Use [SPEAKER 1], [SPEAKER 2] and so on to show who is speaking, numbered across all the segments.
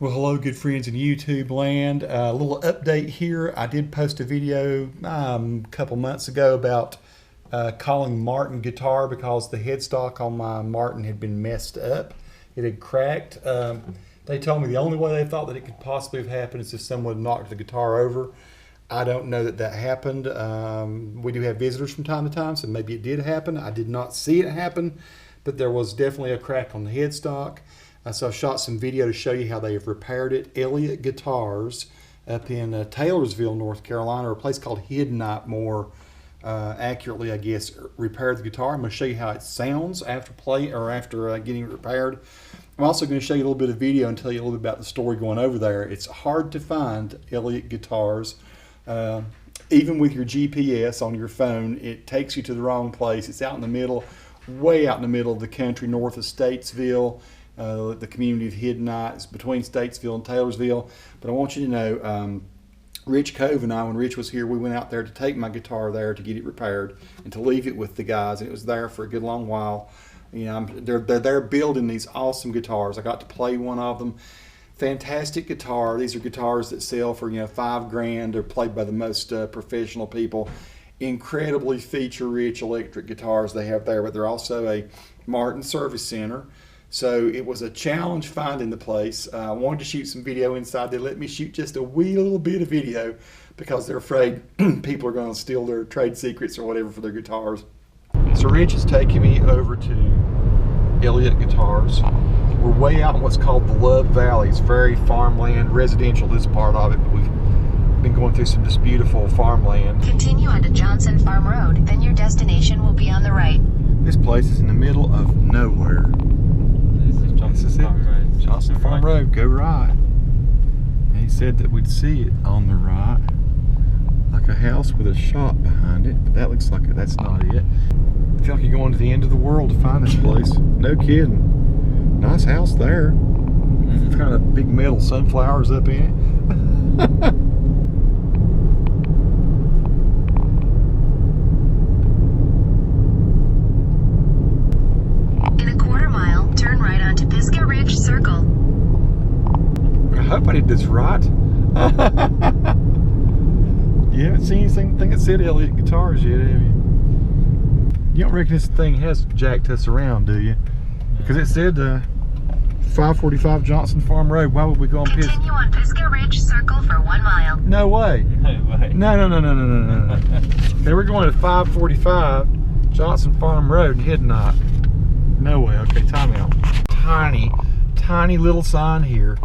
[SPEAKER 1] Well, hello, good friends in YouTube land. A little update here. I did post a video a couple months ago about calling Martin guitar because the headstock on my Martin had been messed up. It had cracked. They told me the only way they thought that it could possibly have happened is if someone knocked the guitar over. I don't know that that happened. We do have visitors from time to time, so maybe it did happen. I did not see it happen, but there was definitely a crack on the headstock. So I shot some video to show you how they have repaired it. Elliott Guitars up in Taylorsville, North Carolina, or a place called Hiddenite, more accurately, I guess, repaired the guitar. I'm going to show you how it sounds after getting it repaired. I'm also going to show you a little bit of video and tell you a little bit about the story going over there. It's hard to find Elliott Guitars. Even with your GPS on your phone, it takes you to the wrong place. It's out in the middle, way out in the middle of the country, north of Statesville. The community of Hiddenite is between Statesville and Taylorsville. But I want you to know, Rich Cove and I, when Rich was here, we went out there to take my guitar there to get it repaired and to leave it with the guys. And it was there for a good long while. You know, they're there building these awesome guitars. I got to play one of them. Fantastic guitar. These are guitars that sell for $5 grand. They're played by the most professional people. Incredibly feature-rich electric guitars they have there, but they're also a Martin service center. So it was a challenge finding the place. I wanted to shoot some video inside. They let me shoot just a wee little bit of video because they're afraid people are going to steal their trade secrets or whatever for their guitars. So Rich is taking me over to Elliott Guitars. We're way out in what's called the Love Valley. It's very farmland, residential, this part of it, but we've been going through some just beautiful farmland.
[SPEAKER 2] Continue onto Johnson Farm Road, then your destination will be on the right.
[SPEAKER 1] This place is in the middle of nowhere. This is it. Johnson Farm Road, go right. And he said that we'd see it on the right, like a house with a shop behind it, but that looks like that's not it. I feel like you're going to the end of the world to find this place. No kidding. Nice house there. It's kind of big metal sunflowers up in it. I hope I did this right. You haven't seen anything that said Elliott Guitars yet, have you? You don't reckon this thing has jacked us around, do you? Because it said 545 Johnson Farm Road. Why would we go on Pisgah?
[SPEAKER 2] Continue on Pisgah Ridge Circle for 1 mile.
[SPEAKER 1] No way.
[SPEAKER 3] No way.
[SPEAKER 1] No. Okay, we're going to 545 Johnson Farm Road in Hiddenite. No way. Okay, time out. Tiny little sign here.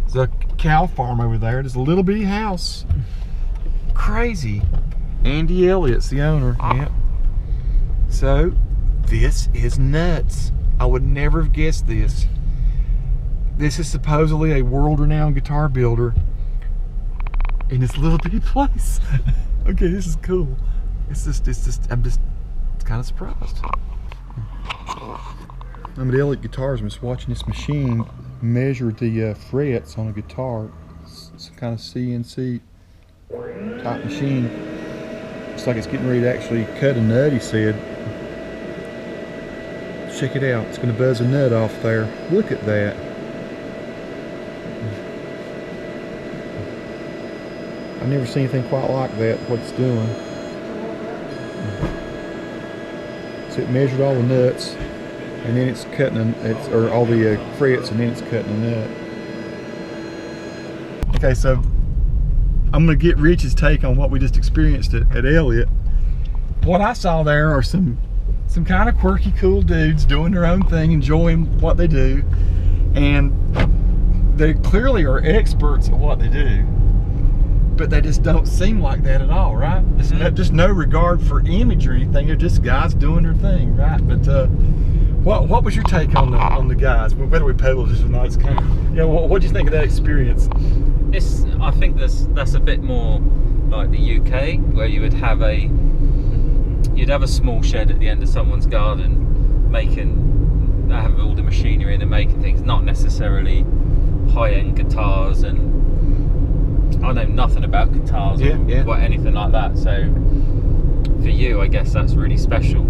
[SPEAKER 1] There's a cow farm over there. There's a little bitty house. Crazy. Andy Elliott's the owner. Yep. So this is nuts. I would never have guessed this. This is supposedly a world-renowned guitar builder in this little bitty place. Okay, this is cool. I'm just kind of surprised. I'm at Elliott Guitars. I'm just watching this machine measure the frets on a guitar. It's kind of CNC type machine. Looks like it's getting ready to actually cut a nut, he said. Check it out. It's going to buzz a nut off there. Look at that. I've never seen anything quite like that, what it's doing. So it measured all the nuts, and then it's cutting, or all the frets, and then it's cutting a nut. Okay, so I'm going to get Rich's take on what we just experienced at Elliott. What I saw there are some kind of quirky, cool dudes doing their own thing, enjoying what they do, and they clearly are experts at what they do, but they just don't seem like that at all, right? Just no regard for image or anything. They're just guys doing their thing, right? But what was your take on the guys? Whether we publish this or not, it's kind of, what do you think of that experience?
[SPEAKER 3] I think that's a bit more like the UK, where you would have you'd have a small shed at the end of someone's garden, have all the machinery and making things, not necessarily high-end guitars, and I know nothing about guitars or anything like that. So for you, I guess that's really special.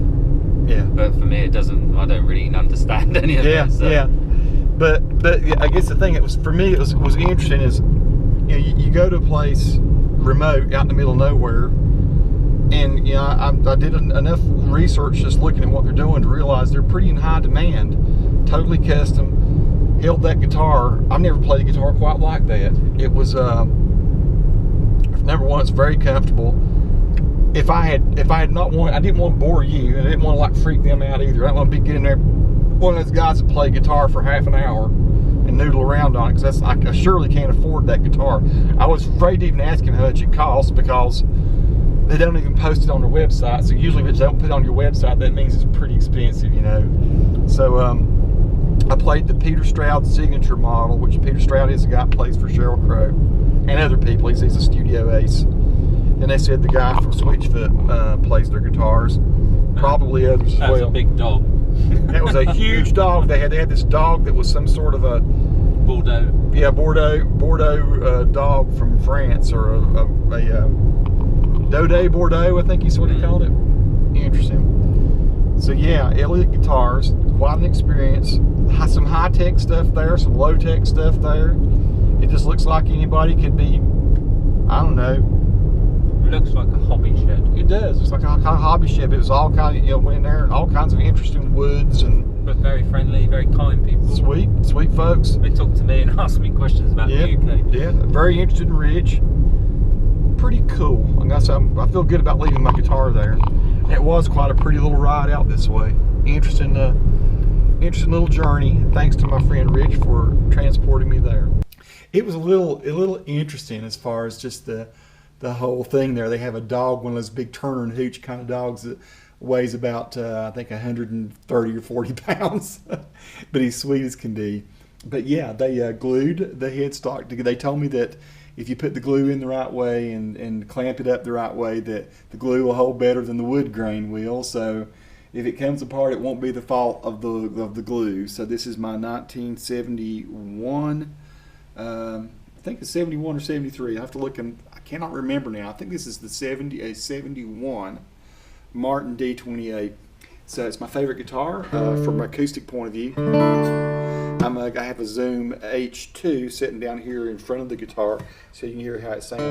[SPEAKER 1] Yeah.
[SPEAKER 3] But for me, it doesn't. I don't really understand any of it. So.
[SPEAKER 1] Yeah. But yeah, I guess the thing that was for me, it was interesting is, you go to a place remote out in the middle of nowhere, and I did enough research just looking at what they're doing to realize they're pretty in high demand, totally custom. Held that guitar. I've never played a guitar quite like that. It was number one, it's very comfortable. If I had not wanted, I didn't want to bore you, and I didn't want to like freak them out either. I don't want to be getting there, one of those guys that play guitar for half an hour and noodle around on it, because I surely can't afford that guitar. I was afraid to even ask him how much it costs, because they don't even post it on their website. So usually if they don't put it on your website, that means it's pretty expensive, So I played the Peter Stroud signature model, which Peter Stroud is the guy that plays for Sheryl Crow and other people. He's a studio ace. And they said the guy from Switchfoot plays their guitars, probably others as well.
[SPEAKER 3] That's a big dog.
[SPEAKER 1] That was a huge dog. They had this dog that was some sort of a
[SPEAKER 3] Bordeaux.
[SPEAKER 1] Yeah, Bordeaux dog from France, or a Daudet Bordeaux, I think he sort of called it. Interesting. So yeah, Elliott Guitars, quite an experience. Some high-tech stuff there, some low-tech stuff there. It just looks like anybody could be, I don't know.
[SPEAKER 3] It looks like a hobby shed.
[SPEAKER 1] It does. It's like a kind of hobby shed. It was all kind of, went in there, all kinds of interesting woods and.
[SPEAKER 3] But very friendly, very kind people.
[SPEAKER 1] Sweet folks.
[SPEAKER 3] They talked to me and asked me questions about the UK.
[SPEAKER 1] Yeah, very interested in Rich. Pretty cool. I feel good about leaving my guitar there. It was quite a pretty little ride out this way. Interesting little journey. Thanks to my friend Rich for transporting me there. It was a little interesting as far as just the whole thing there. They have a dog, one of those big Turner and Hooch kind of dogs that weighs about I think 130 or 40 pounds, but he's sweet as can be. But yeah, they glued the headstock together. They told me that if you put the glue in the right way and clamp it up the right way, that the glue will hold better than the wood grain will. So if it comes apart, it won't be the fault of the glue. So this is my 1971. I think it's 71 or 73. I have to look, and I cannot remember now. I think this is the 71 Martin D28. So it's my favorite guitar from an acoustic point of view. I have a Zoom H2 sitting down here in front of the guitar, so you can hear how it sounds.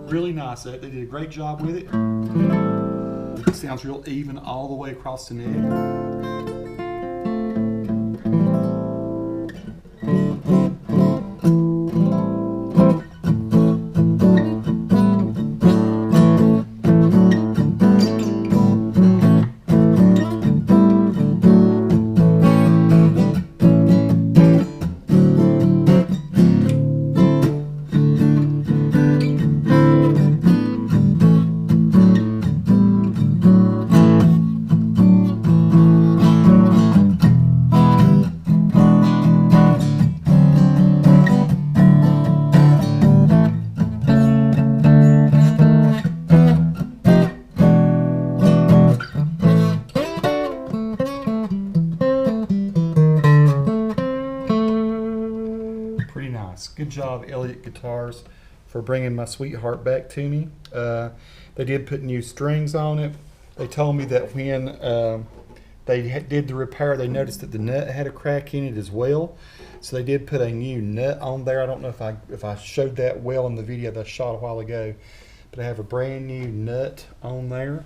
[SPEAKER 1] Really nice. They did a great job with it. It sounds real even all the way across the neck. Good job, Elliott Guitars, for bringing my sweetheart back to me. They did put new strings on it. They told me that when they did the repair, they noticed that the nut had a crack in it as well. So they did put a new nut on there. I don't know if I showed that well in the video that I shot a while ago, but I have a brand new nut on there,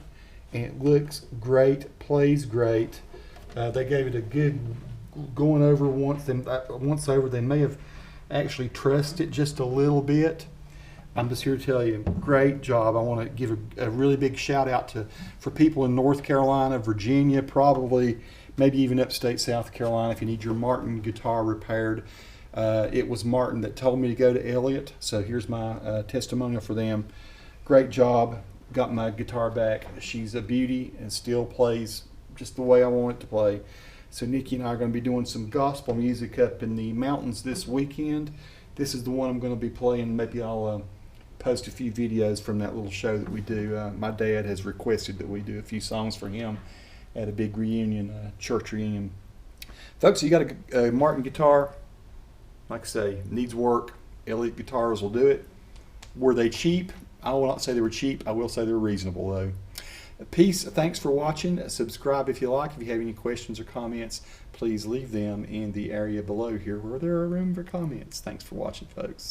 [SPEAKER 1] and it looks great, plays great. They gave it a good going over once over. They may have actually trussed it just a little bit. I'm just here to tell you, great job. I want to give a really big shout out for people in North Carolina, Virginia, probably maybe even upstate South Carolina if you need your Martin guitar repaired. It was Martin that told me to go to Elliott, so here's my testimonial for them. Great job. Got my guitar back. She's a beauty and still plays just the way I want it to play. So Nikki and I are going to be doing some gospel music up in the mountains this weekend. This is the one I'm going to be playing. Maybe I'll post a few videos from that little show that we do. My dad has requested that we do a few songs for him at a big reunion, church reunion. Folks, you got a Martin guitar, like I say, needs work. Elliott Guitars will do it. Were they cheap? I will not say they were cheap. I will say they were reasonable, though. Peace. Thanks for watching. Subscribe if you like. If you have any questions or comments, please leave them in the area below here where there are room for comments. Thanks for watching, folks.